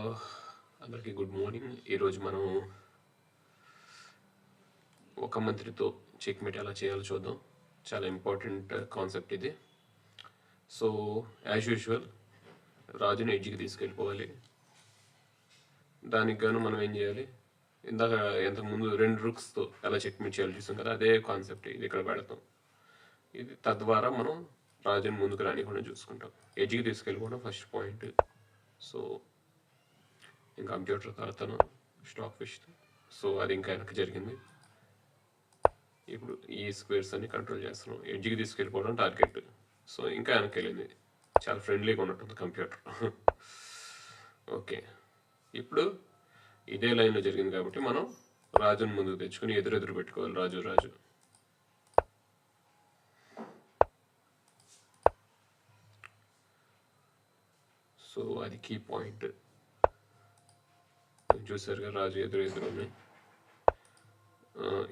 అందరికీ good morning. ఈరోజు మనం ఒక మంత్రితో చెక్మేట్ ఎలా చేయాలో చూద్దాం. చాలా ఇంపార్టెంట్ కాన్సెప్ట్ ఇది. సో యాజ్ యూజువల్ రాజుని ఎడ్జ్కి తీసుకెళ్ళిపోవాలి. దానికి గాను మనం ఏం చేయాలి, ఇంతకుముందు 2 రూక్స్తో ఎలా చెక్మేట్ చేయాలో చూసాం కదా, అదే కాన్సెప్ట్ ఇది ఇక్కడ పెడతాం. ఇది తద్వారా మనం రాజుని ముందుకు రానికుండా చూసుకుంటాం. ఎడ్జ్కి తీసుకెళ్ళిపోవడం ఫస్ట్ పాయింట్. సో ఇంకా కంప్యూటర్ తర్వాత స్టాక్ ఫిష్, సో అది ఇంకా వెనక్కి జరిగింది. ఇప్పుడు ఈ స్క్వేర్స్ అన్ని కంట్రోల్ చేస్తున్నాం. ఎడ్జ్కి తీసుకెళ్ళిపోవడం టార్గెట్. సో ఇంకా వెనక్కి వెళ్ళింది. చాలా ఫ్రెండ్లీగా ఉన్నట్టుంది కంప్యూటర్. ఓకే, ఇప్పుడు ఇదే లైన్లో జరిగింది కాబట్టి మనం రాజుని ముందుకు తెచ్చుకొని ఎదురెదురు పెట్టుకోవాలి. రాజు సో అది కీ పాయింట్. చూసారుగా, రాజు ఎదురు ఉన్నాయి.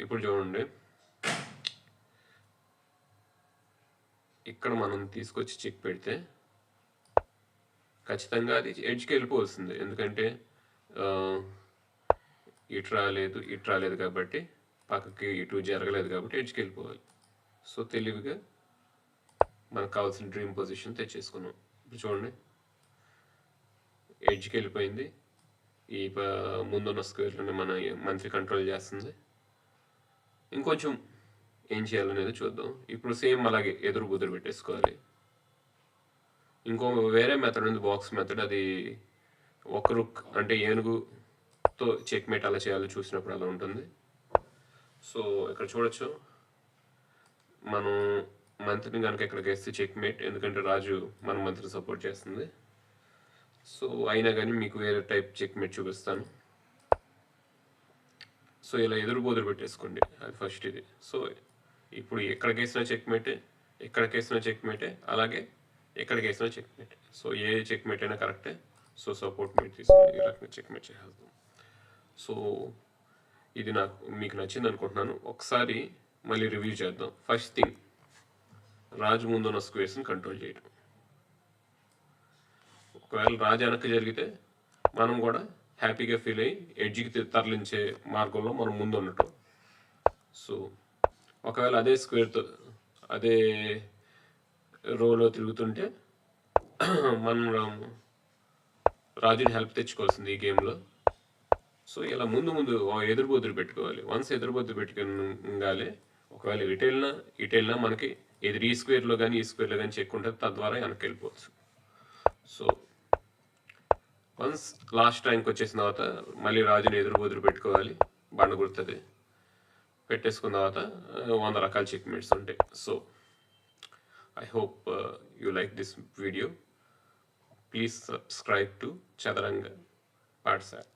ఇప్పుడు చూడండి, ఇక్కడ మనం తీసుకొచ్చి చెక్ పెడితే ఖచ్చితంగా అది ఎడ్జ్కి వెళ్ళిపోతుంది. ఎందుకంటే ఇటు రాలేదు కాబట్టి, పక్కకి ఇటు జరగలేదు కాబట్టి ఎడ్జ్కి వెళ్ళిపోవాలి. సో తెలివిగా మనకు కావాల్సిన డ్రీమ్ పొజిషన్ తెచ్చేసుకున్నాం. ఇప్పుడు చూడండి, ఎడ్జ్కి వెళ్ళిపోయింది. ఈ ముందున్న స్క్వేర్లోనే మన మంత్రి కంట్రోల్ చేస్తుంది. ఇంకొంచెం ఏం చేయాలనేది చూద్దాం. ఇప్పుడు సేమ్ అలాగే ఎదురు బుదురు పెట్టేసుకోవాలి. ఇంకో వేరే మెథడ్ ఉంది, బాక్స్ మెథడ్. అది ఒక రుక్ అంటే ఏనుగుతో చెక్మేట్ అలా చేయాలో చూసినప్పుడు అలా ఉంటుంది. సో ఇక్కడ చూడొచ్చు, మనం మంత్రిని కనుక ఎక్కడికి వేస్తే చెక్మేట్, ఎందుకంటే రాజు మన మంత్రిని సపోర్ట్ చేస్తుంది. సో అయినా కానీ మీకు వేరే టైప్ చెక్మేట్ చూపిస్తాను. సో ఇలా ఎదురు బోదురు పెట్టేసుకోండి, అది ఫస్ట్ ఇది. సో ఇప్పుడు ఎక్కడికి వేసిన చెక్మేటే, ఎక్కడికి వేసిన చెక్మేటే, అలాగే ఎక్కడికి వేసిన చెక్మేటే. సో ఏ చెక్మేట్ అయినా కరెక్టే. సో సపోర్ట్ మేట్ తీసుకొని ఈ రకంగా చెక్మేట్ చేసేద్దాం. సో ఇది మీకు నచ్చింది అనుకుంటున్నాను. ఒకసారి మళ్ళీ రివ్యూ చేద్దాం. ఫస్ట్ థింగ్, రాజు ముందున్న స్క్వేర్స్ని కంట్రోల్ చేయడం. ఒకవేళ రాజు వెనక్కి జరిగితే మనం కూడా హ్యాపీగా ఫీల్ అయ్యి ఎడ్జ్కి తరలించే మార్గంలో మనం ముందు ఉండటం. సో ఒకవేళ అదే స్క్వేర్తో అదే రోలో తిరుగుతుంటే మనం రాజుని హెల్ప్ తెచ్చుకోవాల్సింది ఈ గేమ్లో. సో ఇలా ముందు ఎదురుబొద్దురు పెట్టుకోవాలి. వన్స్ ఎదురుబొద్దురు పెట్టుకోగానే ఒకవేళ ఇటు వెళ్ళినా మనకి ఎదురు ఈ స్క్వేర్లో కానీ ఈ స్క్వేర్లో కానీ చెక్ ఉంటుంది, తద్వారా వెనక్కి వెళ్ళిపోవచ్చు. సో వన్స్ లాస్ట్ ర్యాంక్ వచ్చేసిన తర్వాత మళ్ళీ రాజుని ఎదురు పెట్టుకోవాలి. బండ గుర్తుంది పెట్టేసుకున్న తర్వాత 100 రకాల చెక్మేట్స్ ఉంటాయి. So I hope you like this video. Please subscribe to Chadaranga పాఠశాల.